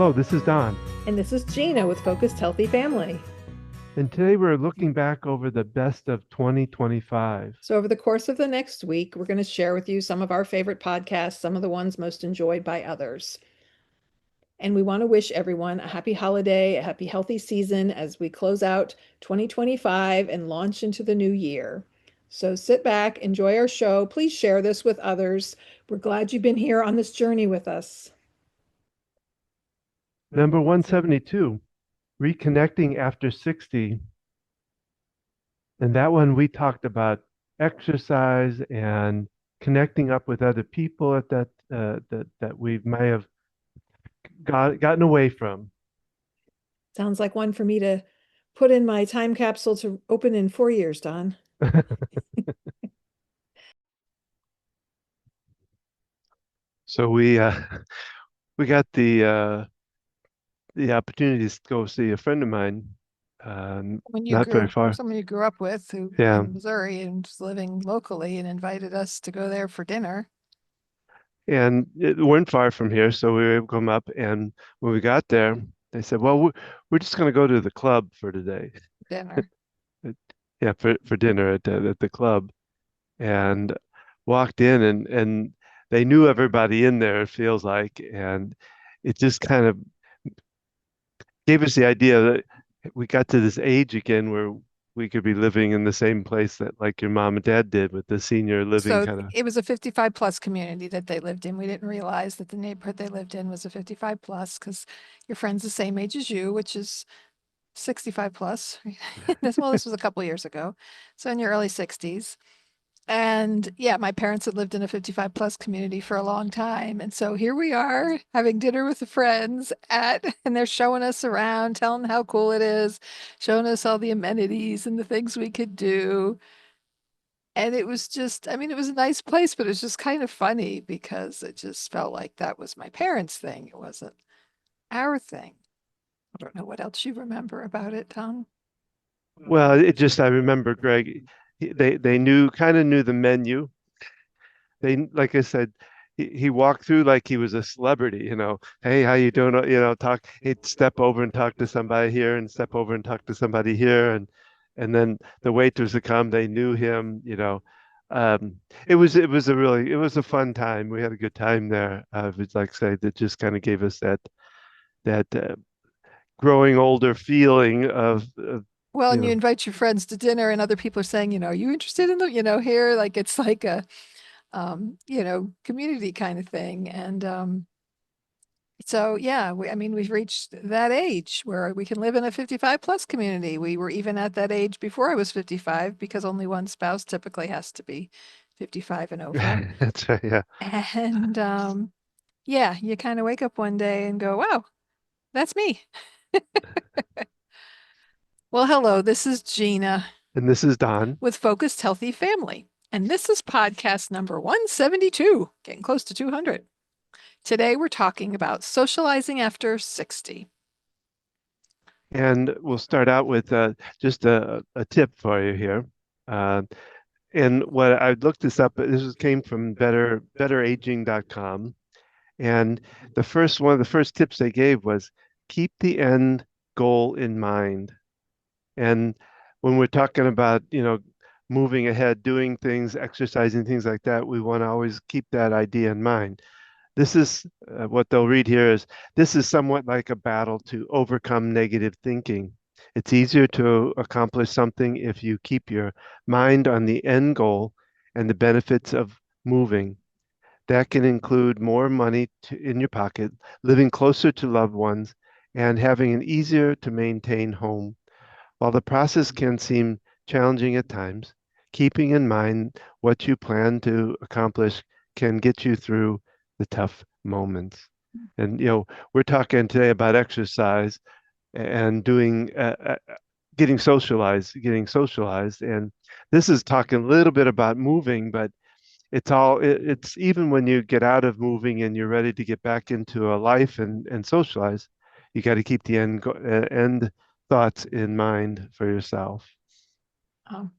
Hello, this is Don, And this is Gina with Focused Healthy Family. and today we're looking back over the best of 2025. So, over the course of the next week, we're going to share with you some of our favorite podcasts, some of the ones most enjoyed by others. And we want to wish everyone a happy holiday, a happy healthy season as we close out 2025 and launch into the new year. So, sit back, enjoy our show. Please share this with others. We're glad you've been here on this journey with us. Number 172, Reconnecting After 60. And that one we talked about exercise and connecting up with other people at that we may have gotten away from. Sounds like one for me to put in my time capsule to open in 4 years, Don. So we got the opportunity to go see a friend of mine, When you not very grew, far. someone you grew up with who Yeah, in Missouri and was living locally and invited us to go there for dinner. and it weren't far from here, so we were able to come up. And when we got there, they said, "Well, we're just going to go to the club for today." Dinner. Yeah, for dinner at the club, and walked in, and they knew everybody in there. It feels like, and it just kind of gave us the idea that we got to this age again where we could be living in the same place that like your mom and dad did with the senior living So kind of. it was a 55 plus community that they lived in. We didn't realize that the neighborhood they lived in was a 55 plus because your friend's the same age as you, which is 65 plus. This was a couple years ago. So in your early 60s. And yeah, my parents had lived in a 55 plus community for a long time. And so here we are having dinner with the friends and they're showing us around, telling how cool it is, showing us all the amenities and the things we could do. And it was just, I mean, it was a nice place, but it was just kind of funny because it just felt like that was my parents' thing. It wasn't our thing. I don't know what else you remember about it, Tom. Well, it just I remember Greg, they knew kind of knew the menu. They like I said, he walked through like he was a celebrity, Hey, how you doing? Talk. He'd step over and talk to somebody here, and step over and talk to somebody here, and then the waiters would come. They knew him. Um, it was a fun time. We had a good time there. It's like I say that just kind of gave us that growing older feeling of Well, you and you know. invite your friends to dinner and other people are saying, are you interested in here? Like it's like a community kind of thing. And so, yeah, I mean, we've reached that age where we can live in a 55 plus community. We were even at that age before I was 55 because only one spouse typically has to be 55 and over. That's right, yeah. And yeah, you kind of wake up one day and go, wow, that's me. Well, hello, this is Gina And this is Don. with Focused Healthy Family. And this is podcast number 172, getting close to 200. Today, we're talking about socializing after 60. And we'll start out with just a tip for you here. Uh, and what I looked this up, came from betteraging.com. And one of the first tips they gave was keep the end goal in mind. And when we're talking about, moving ahead, doing things, exercising, things like that, we want to always keep that idea in mind. This is what they'll read here is this is somewhat like a battle to overcome negative thinking. It's easier to accomplish something if you keep your mind on the end goal and the benefits of moving. That can include more money in your pocket, living closer to loved ones, and having an easier to maintain home. While the process can seem challenging at times, keeping in mind what you plan to accomplish can get you through the tough moments. And, we're talking today about exercise and doing, getting socialized. And this is talking a little bit about moving, but it's even when you get out of moving and you're ready to get back into a life and socialize, you got to keep the end thoughts in mind for yourself. Um,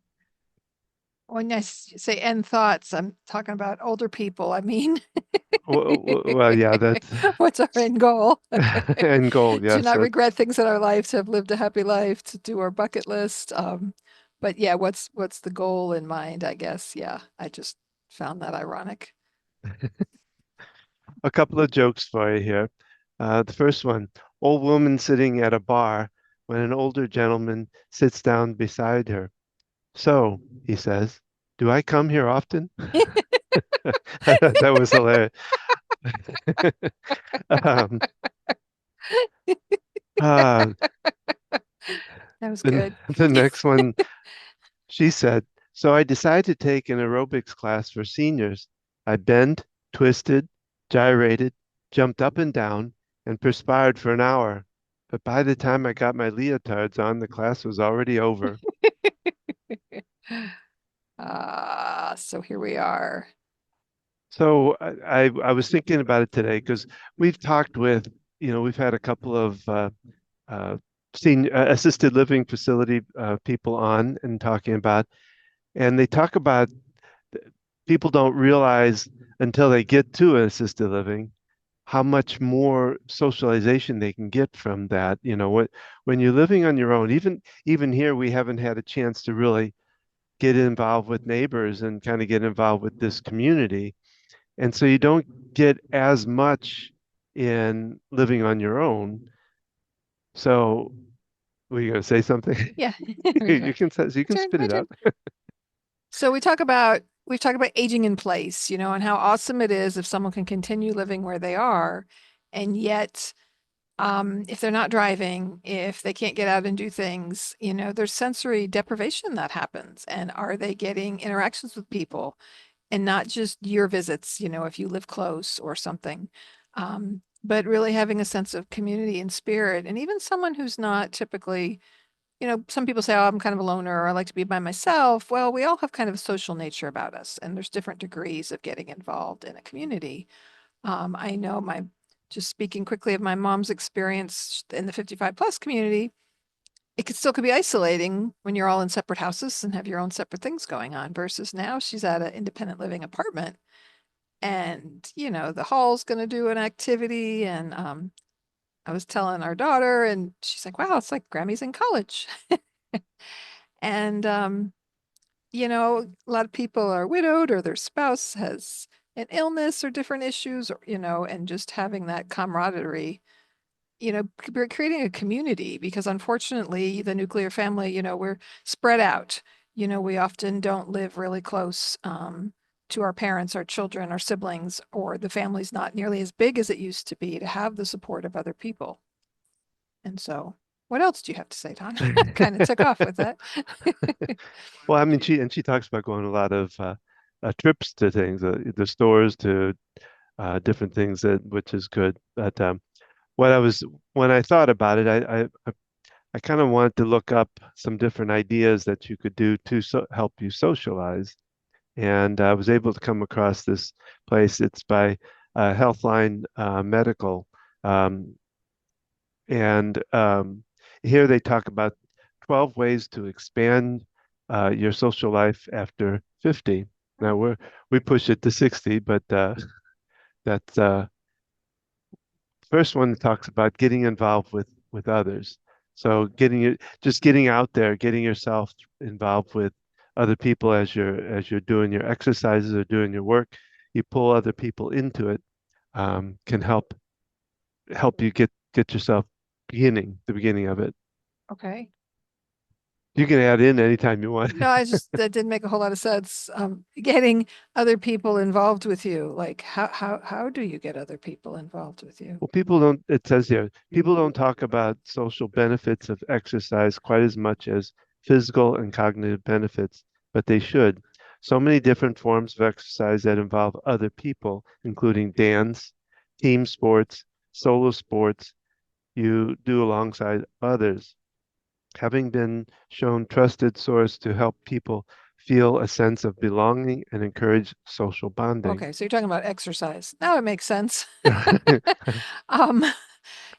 when I say end thoughts, I'm talking about older people. I mean, Well, yeah, that's What's our end goal? end goal. To Yes, not regret things in our life, to have lived a happy life, to do our bucket list. But yeah, what's the goal in mind, I guess. Yeah, I just found that ironic. a couple of jokes for you here. The first one, old woman sitting at a bar when an older gentleman sits down beside her. So, he says, do I come here often? I thought that was hilarious. Um, uh, That was the, good. the next one, she said, so I decided to take an aerobics class for seniors. I bent, twisted, gyrated, jumped up and down, and perspired for an hour. But by the time I got my leotards on, the class was already over. So here we are. So I was thinking about it today because we've talked with, we've had a couple of uh, senior assisted living facility people on and talking about, and they talk about people don't realize until they get to assisted living how much more socialization they can get from that. When you're living on your own, even here, we haven't had a chance to really get involved with neighbors and kind of get involved with this community. And so you don't get as much in living on your own. So were you going to say something? Yeah. You can spit My it turn. out. So we've talked about aging in place, and how awesome it is if someone can continue living where they are, and yet if they're not driving, if they can't get out and do things, there's sensory deprivation that happens. And are they getting interactions with people and not just your visits, if you live close or something, but really having a sense of community and spirit. And even someone who's not typically, some people say, oh, I'm kind of a loner, or I like to be by myself. Well, we all have kind of a social nature about us, and there's different degrees of getting involved in a community. I know just speaking quickly of my mom's experience in the 55 plus community, it could be isolating when you're all in separate houses and have your own separate things going on, versus now she's at an independent living apartment, and the hall's going to do an activity. And I was telling our daughter, and she's like, wow, it's like Grammy's in college. And a lot of people are widowed, or their spouse has an illness or different issues, or and just having that camaraderie, we're creating a community, because unfortunately the nuclear family, we're spread out. We often don't live really close to our parents, our children, our siblings, or the family's not nearly as big as it used to be to have the support of other people. And so, what else do you have to say, Don? Kind of took off with that. Well, I mean, she talks about going a lot of trips to things, the stores to different things which is good. But what I was when I thought about it, I kind of wanted to look up some different ideas that you could do to help you socialize. And I was able to come across this place. It's by Healthline Medical. Um, and here they talk about 12 ways to expand your social life after 50. Now we push it to 60, but that's first one talks about getting involved with others. So getting out there, getting yourself involved with other people as you're doing your exercises or doing your work. You pull other people into it, can help you get yourself the beginning of it. Okay. You can add in anytime you want. No, that didn't make a whole lot of sense. Getting other people involved with you, like how do you get other people involved with you? Well, it says here, people don't talk about social benefits of exercise quite as much as physical and cognitive benefits, but they should. So many different forms of exercise that involve other people, including dance, team sports, solo sports, you do alongside others. Having been shown trusted source to help people feel a sense of belonging and encourage social bonding. Okay, so you're talking about exercise. Now it makes sense. Um,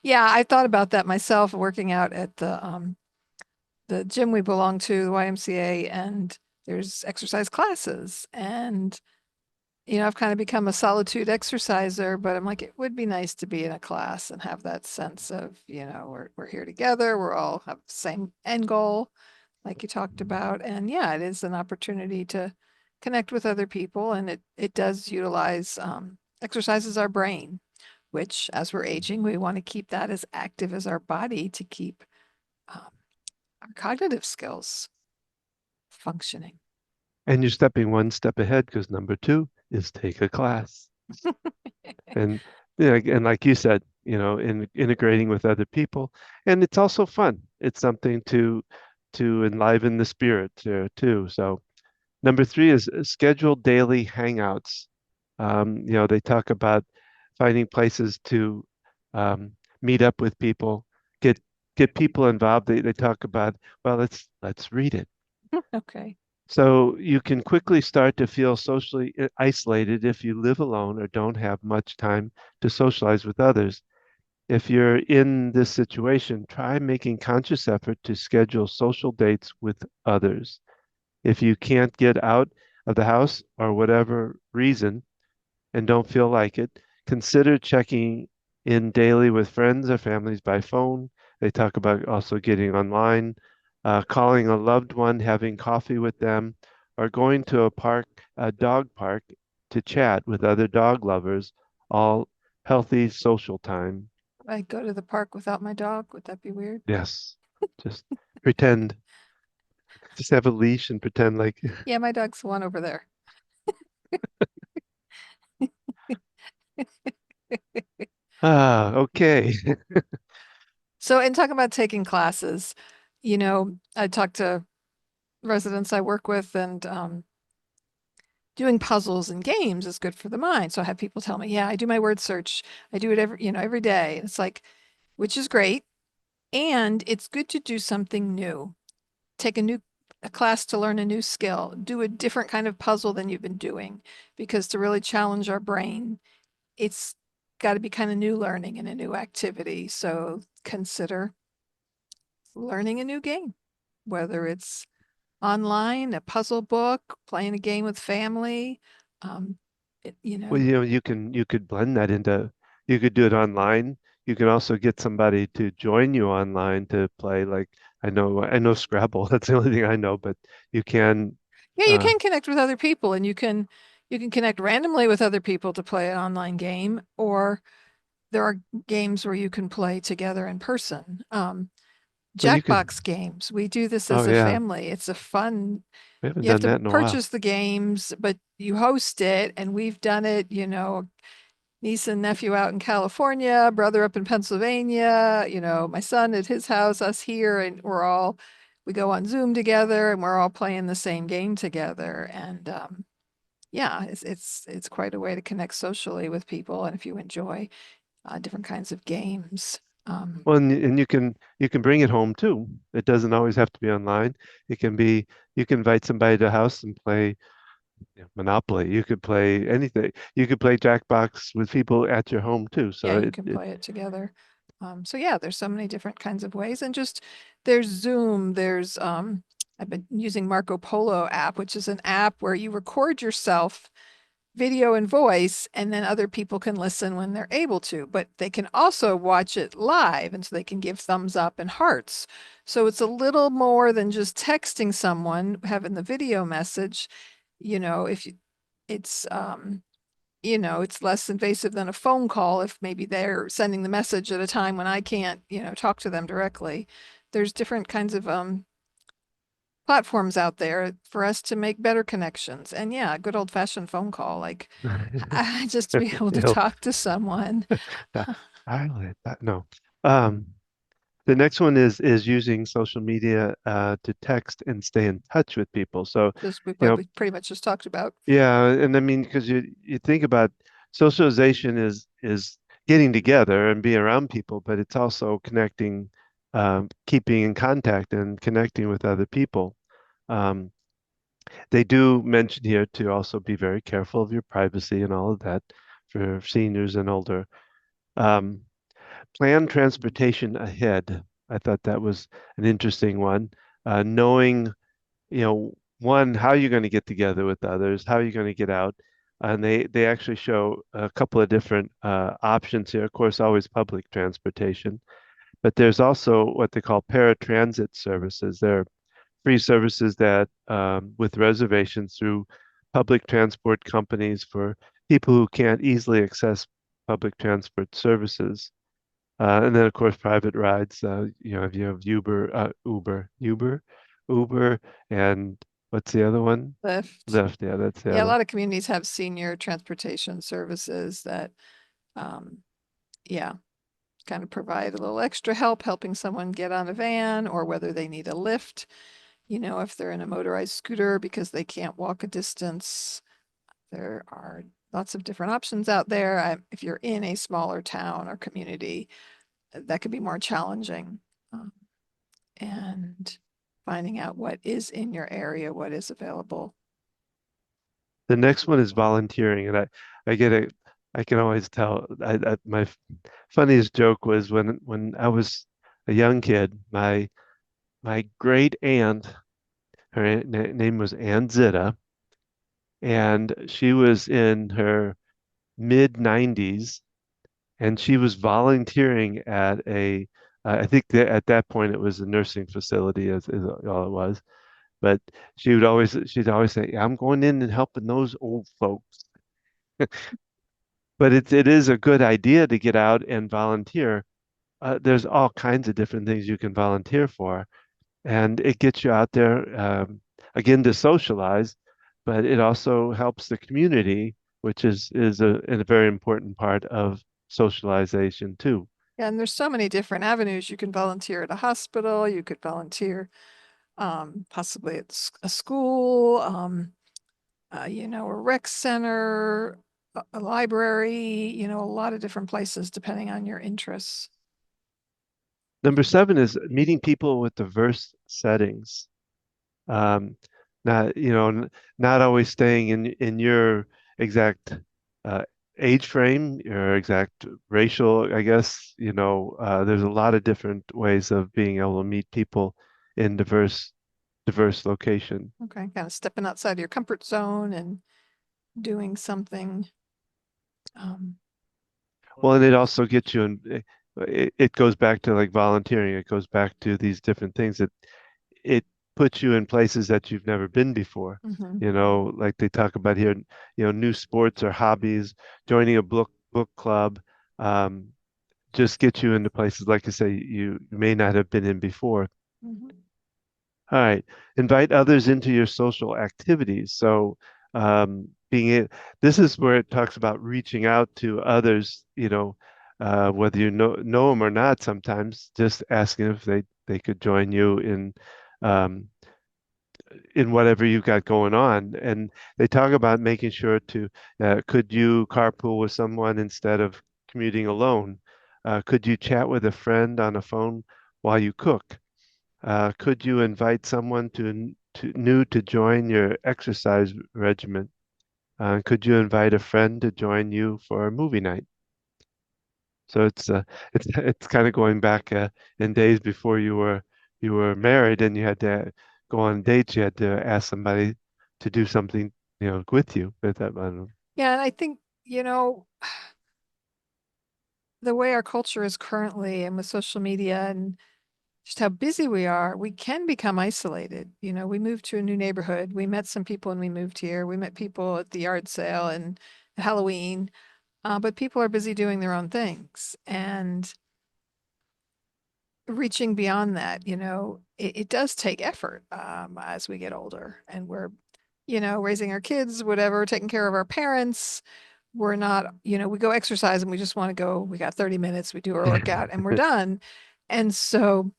yeah, I thought about that myself, working out at the gym we belong to, the YMCA, and there's exercise classes. And I've kind of become a solitude exerciser, but I'm like, it would be nice to be in a class and have that sense of, we're here together, we're all have the same end goal, like you talked about. And yeah, it is an opportunity to connect with other people, and it does utilize exercises our brain, which as we're aging, we want to keep that as active as our body to keep um, our cognitive skills functioning. And you're stepping one step ahead because number two is take a class. And and like you said, in integrating with other people, and it's also fun. It's something to enliven the spirit there too. So number three is schedule daily hangouts. They talk about finding places to um, meet up with people, get get people involved. They talk about, well, let's read it. Okay. So you can quickly start to feel socially isolated if you live alone or don't have much time to socialize with others. If you're in this situation, try making conscious effort to schedule social dates with others. If you can't get out of the house or whatever reason, and don't feel like it, consider checking in daily with friends or families by phone. They talk about also getting online, calling a loved one, having coffee with them, or going to a dog park to chat with other dog lovers, all healthy social time. I go to the park without my dog. Would that be weird? Yes, just pretend, just have a leash and pretend like, Yeah, my dog's the one over there. okay. So, in talking about taking classes, I talk to residents I work with, and doing puzzles and games is good for the mind. So I have people tell me, yeah, I do my word search. I do it every day. It's like, which is great. And it's good to do something new. Take a class to learn a new skill, do a different kind of puzzle than you've been doing, because to really challenge our brain, it's got to be kind of new learning and a new activity. So consider learning a new game, whether it's online, a puzzle book, playing a game with family. Um, it, you Well, know, you could blend that into, you could do it online. You can also get somebody to join you online to play. Like I know Scrabble. That's the only thing I know, but you can. yeah, you Uh, can connect with other people, and you can connect randomly with other people to play an online game, or there are games where you can play together in person. well, you Jackbox can. games. We do this Oh as a yeah, family. It's a fun. we haven't You have done to that in a while. purchase the games, but you host it, and we've done it, niece and nephew out in California, brother up in Pennsylvania, my son at his house, us here, and we go on Zoom together and we're all playing the same game together. And yeah, it's quite a way to connect socially with people. And if you enjoy different kinds of games, Well, and you can bring it home too. It doesn't always have to be online. It can be you can invite somebody to the house and play Monopoly. You could play anything. You could play Jackbox with people at your home too. yeah, So you can play it together. So yeah, there's so many different kinds of ways, and just there's Zoom, there's I've been using Marco Polo app, which is an app where you record yourself video and voice, and then other people can listen when they're able to, but they can also watch it live, and so they can give thumbs up and hearts. So it's a little more than just texting someone, having the video message, if you, it's it's less invasive than a phone call if maybe they're sending the message at a time when I can't, talk to them directly. There's different kinds of platforms out there for us to make better connections. And yeah, a good old fashioned phone call, like just to be able to it'll, talk to someone. I like that. No. Um, the next one is using social media to text and stay in touch with people. So, Just you what know, we pretty much just talked about. yeah, and I mean, because you think about socialization is getting together and being around people, but it's also connecting, keeping in contact and connecting with other people. Um, they do mention here to also be very careful of your privacy and all of that for seniors and older. Um, Plan transportation ahead. I thought that was an interesting one. Knowing, one, how you're going to get together with others, how you're going to get out. and they actually show a couple of different options here. Of course, always public transportation, but there's also what they call paratransit services. They're free services that with reservations through public transport companies for people who can't easily access public transport services. And then, of course, private rides. If you have Uber, and what's the other one? Lyft. Lyft. Yeah, that's the Yeah, a other. lot of communities have senior transportation services that, um, yeah, kind of provide a little extra help helping someone get on a van or whether they need a lift, if they're in a motorized scooter because they can't walk a distance. There are lots of different options out there. If you're in a smaller town or community, that could be more challenging. Um, and finding out what is in your area, what is available. The next one is volunteering, and I get it. I can always tell. My funniest joke was when I was a young kid. My great aunt, her name was Aunt Zita, and she was in her mid 90s, and she was volunteering at I think that at that point it was a nursing facility, is all it was. But she'd always say, "I'm going in and helping those old folks." But it is a good idea to get out and volunteer. There's all kinds of different things you can volunteer for, and it gets you out there again to socialize, but it also helps the community, which is a very important part of socialization too. Yeah, and there's so many different avenues. You can volunteer at a hospital, you could volunteer possibly at a school, a rec center, a library, a lot of different places depending on your interests. Number seven is meeting people with diverse settings. Um, not, not always staying in your exact uh, age frame, your exact racial, I guess, there's a lot of different ways of being able to meet people in diverse location. Okay, kind of stepping outside your comfort zone and doing something. Um, Well, and it also gets you in, it goes back to like volunteering. It goes back to these different things that it puts you in places that you've never been before. mhm. Like they talk about here, new sports or hobbies, joining a book club, um, just get you into places like I say you may not have been in before. Mhm. All right, invite others into your social activities. So being it, this is where it talks about reaching out to others. Whether you know them or not. Sometimes just asking if they could join you um, in whatever you've got going on. And they talk about making sure to could you carpool with someone instead of commuting alone? Could you chat with a friend on a phone while you cook? Could you invite someone new to join your exercise regimen? Could you invite a friend to join you for a movie night? So it's kind of going back in days before you were married and you had to go on dates. You had to ask somebody to do something, with you. But that, I don't know. Yeah, and I think, the way our culture is currently and with social media and just how busy we are, we can become isolated. We moved to a new neighborhood. We met some people when we moved here. We met people at the yard sale and Halloween, but people are busy doing their own things. And reaching beyond that, it does take effort as we get older and we're, raising our kids, whatever, taking care of our parents. We're not, we go exercise and we just want to go, we got 30 minutes, we do our workout and we're done. And so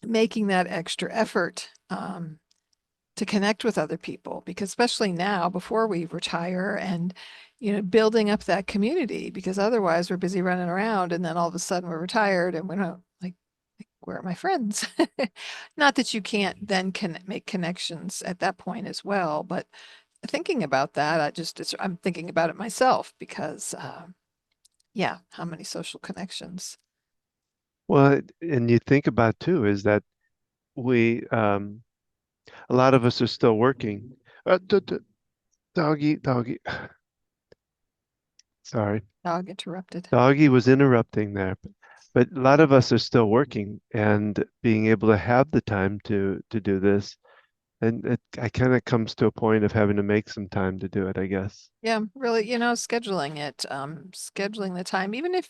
making that extra effort to connect with other people, because especially now before we retire and, building up that community, because otherwise we're busy running around and then all of a sudden we're retired and we don't like, where are my friends? Not that you can't then make connections at that point as well, but thinking about that, I'm thinking about it myself because, yeah, how many social connections? Well, and you think about too is that we a lot of us are still working. Doggy, doggy. Sorry. Dog interrupted. Doggy was interrupting there. But a lot of us are still working and being able to have the time to do this. And I kind of comes to a point of having to make some time to do it, I guess. Yeah, really, scheduling it, scheduling the time, even if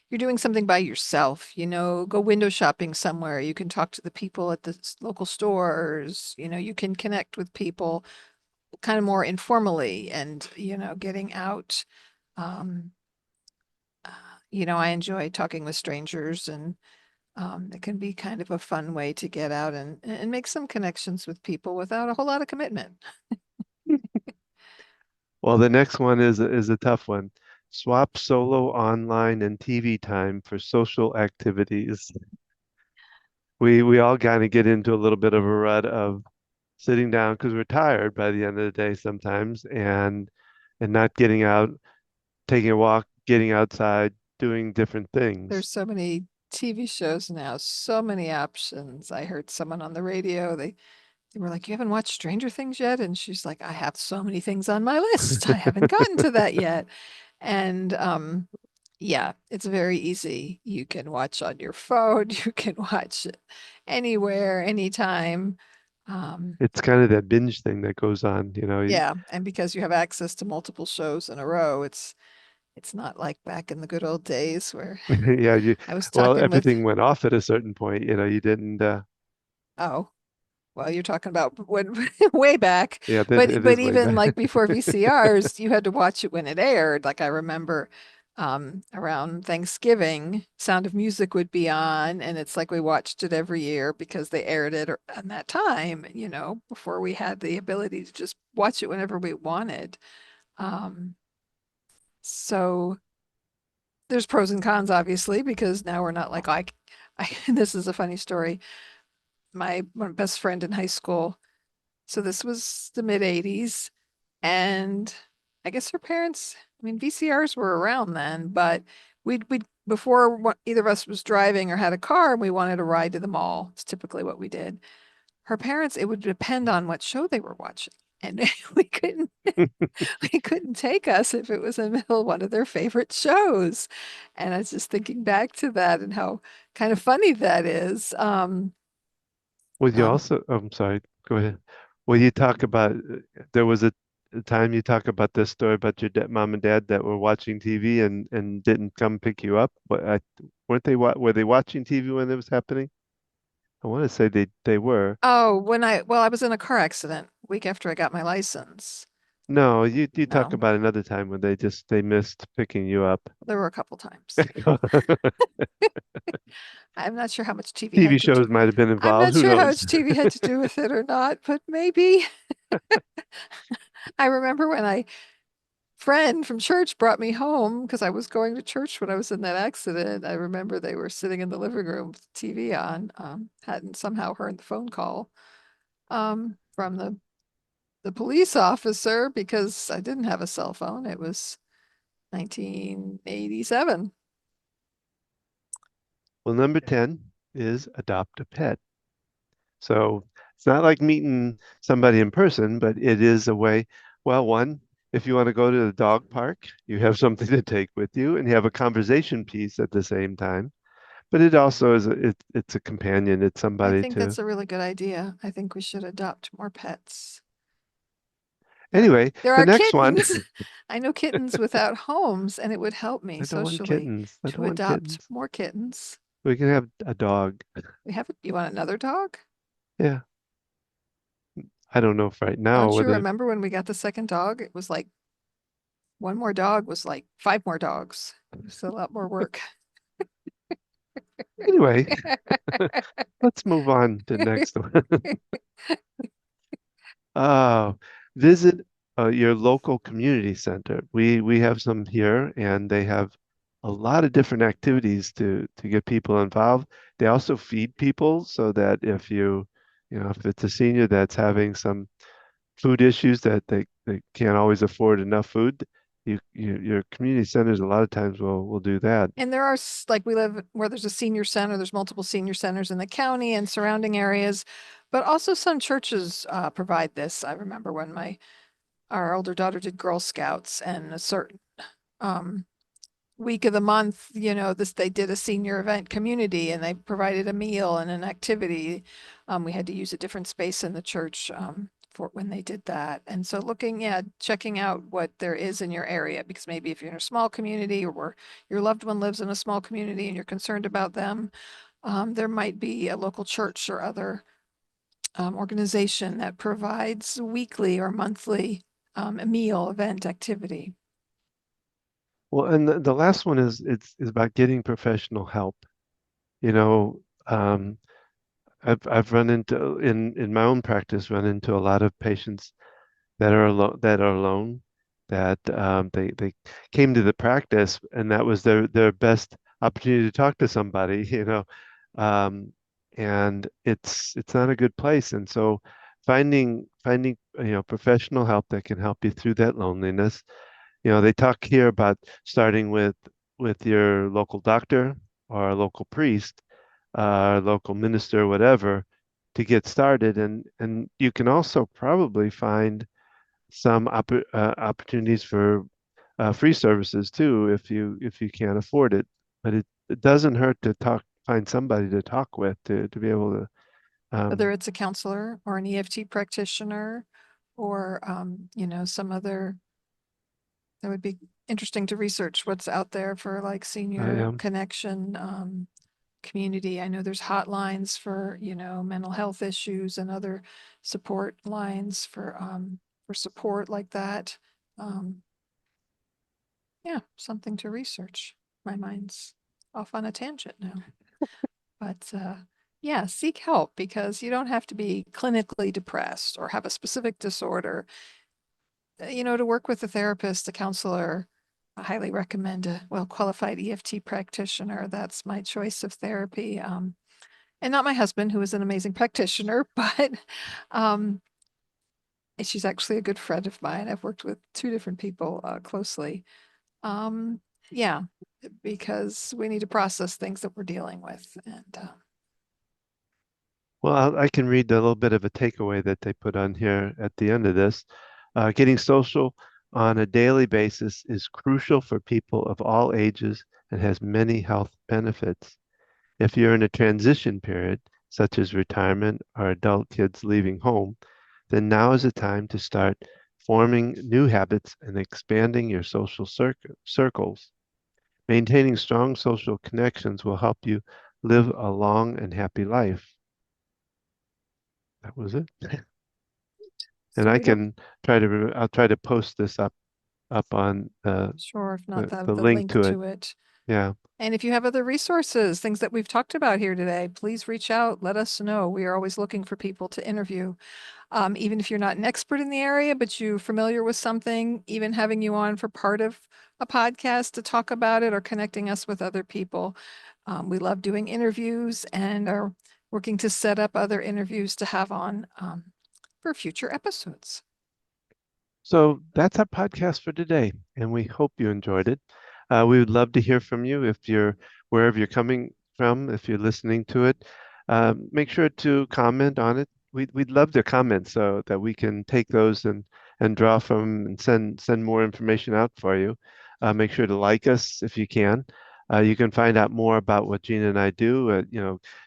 you're doing something by yourself, go window shopping somewhere. You can talk to the people at the local stores, you can connect with people kind of more informally and, getting out. Um, uh, I enjoy talking with strangers and it can be kind of a fun way to get out and make some connections with people without a whole lot of commitment. Well, the next one is a tough one. Swap solo online and TV time for social activities. We all kind of get into a little bit of a rut of sitting down because we're tired by the end of the day sometimes and not getting out, taking a walk, getting outside, doing different There's things. so many TV shows now, so many options. I heard someone on the radio, they were like, "You haven't watched Stranger Things yet?" And she's like, "I have so many things on my list. I haven't gotten to that yet." And yeah, it's very easy. You can watch on your phone, you can watch it anywhere, anytime. Um, It's kind of that binge thing that goes on, yeah, and because you have access to multiple shows in a row, it's not like back in the good old days where yeah, I was well, talking with, everything went off at a certain point, you didn't, oh, well, you're talking about when way back, yeah, but it is way even back. like before VCRs, you had to watch it when it aired. Like I remember around Thanksgiving, Sound of Music would be on, and it's like we watched it every year because they aired it at that time, before we had the ability to just watch it whenever we wanted. Um, so there's pros and cons, obviously, because now we're not like this is a funny story. My best friend in high school. So this was the mid 80s. And I guess her parents, I mean, VCRs were around then, but we'd before either of us was driving or had a car and we wanted a ride to the mall. It's typically what we did. Her parents, it would depend on what show they were watching. And we couldn't we couldn't take us if it was in the middle of one of their favorite shows. And I was just thinking back to that and how kind of funny that is. Well, you Um, also, I'm sorry, go ahead. Well, you talk about, there was a time you talk about this story about your mom and dad that were watching TV and didn't come pick you up. Weren't they, were they watching TV when it was happening? I want to say they were. oh, well, I was in a car accident week after I got my license. No, you talk No, about another time when they missed picking you up. there were a couple times. I'm not sure how much TV TV had to do. shows might have been I'm involved. not Who sure how knows? much TV had to do with it or not, but maybe. I remember when I friend from church brought me home because I was going to church when I was in that accident. I remember they were sitting in the living room with the TV on, hadn't somehow heard the phone call from the police officer because I didn't have a cell phone. It was 1987. Well, number 10 is adopt a pet. So it's not like meeting somebody in person, but it is a way. Well, one, if you want to go to the dog park, you have something to take with you and you have a conversation piece at the same time. But it also is it's a companion. It's I somebody think to. that's a really good idea. I think we should adopt more pets. There, Anyway, there the are next one. kittens. I know kittens without homes, and it would help me I don't want socially kittens. I to don't want adopt kittens. more kittens. We can have a dog. You want another dog? Yeah. I don't know if right Well, now don't you whether remember when we got the second dog? It was like one more dog was like five more dogs. It was a lot more work. anyway, let's move on to next one. Uh, visit your local community center. We have some here, and they have a lot of different activities to get people involved. They also feed people so that if it's a senior that's having some food issues that they can't always afford enough food, your community centers a lot of times will do that. And there are like we live where there's a senior center, there's multiple senior centers in the county and surrounding areas, but also some churches provide this. I remember when our older daughter did Girl Scouts and a certain week of the month, they did a senior event community and they provided a meal and an activity. We had to use a different space in the church for when they did that. And so checking out what there is in your area, because maybe if you're in a small community or where your loved one lives in a small community and you're concerned about them, there might be a local church or other organization that provides weekly or monthly a meal event activity. Well, and the last one is about getting professional help. You know, I've run into in my own practice run into a lot of patients that are alone that they came to the practice and that was their best opportunity to talk to somebody, um, and it's not a good place. And so finding professional help that can help you through that loneliness. They talk here about starting with your local doctor or a local priest, local minister, whatever, to get started. And you can also probably find some opportunities for free services too if you can't afford it. But it doesn't hurt to find somebody to talk with to be able to. Whether it's a counselor or an EFT practitioner or, some other, that would be interesting to research what's out there for like senior Yeah. connection community. I know there's hotlines for, mental health issues and other support lines for support like that. Yeah, something to research. My mind's off on a tangent now. But yeah, seek help because you don't have to be clinically depressed or have a specific disorder. To work with a therapist, a counselor, I highly recommend a well-qualified EFT practitioner. That's my choice of therapy. And not my husband, who is an amazing practitioner, but um, she's actually a good friend of mine. I've worked with two different people closely. Um, yeah, because we need to process things that we're dealing with. And Well, I can read a little bit of a takeaway that they put on here at the end of this. Getting social on a daily basis is crucial for people of all ages and has many health benefits. If you're in a transition period, such as retirement or adult kids leaving home, then now is the time to start forming new habits and expanding your social circles. Maintaining strong social connections will help you live a long and happy life. That was it. And so I we hope, can I'll try to post this up on sure, if not the the link link to it. to it. Yeah. And if you have other resources, things that we've talked about here today, please reach out. Let us know. We are always looking for people to interview. Even if you're not an expert in the area, but you're familiar with something, even having you on for part of a podcast to talk about it or connecting us with other people. We love doing interviews and are working to set up other interviews to have on for future episodes. So that's our podcast for today, and we hope you enjoyed it. We would love to hear from you if you're wherever you're coming from, if you're listening to it. Make sure to comment on it. We'd love to comment so that we can take those and draw from and send more information out for you. Make sure to like us if you can. You can find out more about what Gina and I do.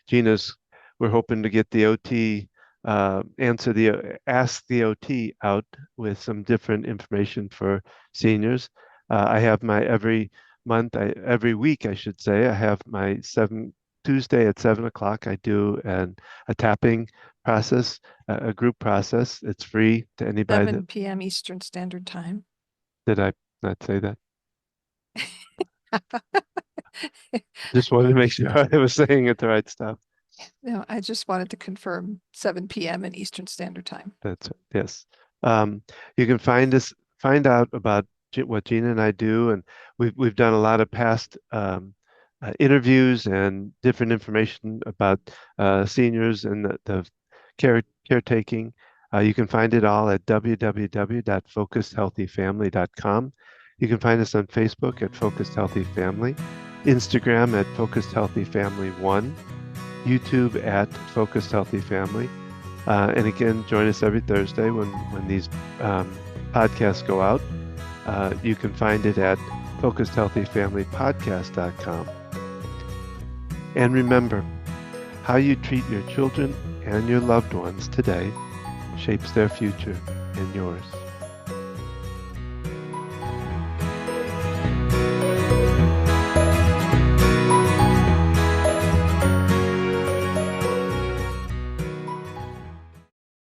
Gina's we're hoping to get the OT ask the OT out with some different information for seniors. I have my every week, I should say, I have my Tuesday at 7 o'clock. I do a tapping process, a group process. It's free to anybody 7 p.m. Eastern Standard Time. did I not say that? Just wanted to make sure I was saying it the right stuff. No, I just wanted to confirm 7 p.m. in Eastern Standard Time. That's right. Yes. You can find out about what Gina and I do, and we've done a lot of past interviews and different information about seniors and the caretaking. You can find it all at www.focusedhealthyfamily.com. You can find us on Facebook at Focused Healthy Family, Instagram at Focused Healthy Family 1, YouTube at Focused Healthy Family. And again, join us every Thursday when these podcasts go out. You can find it at focusedhealthyfamilypodcast.com. And remember, how you treat your children and your loved ones today shapes their future and yours.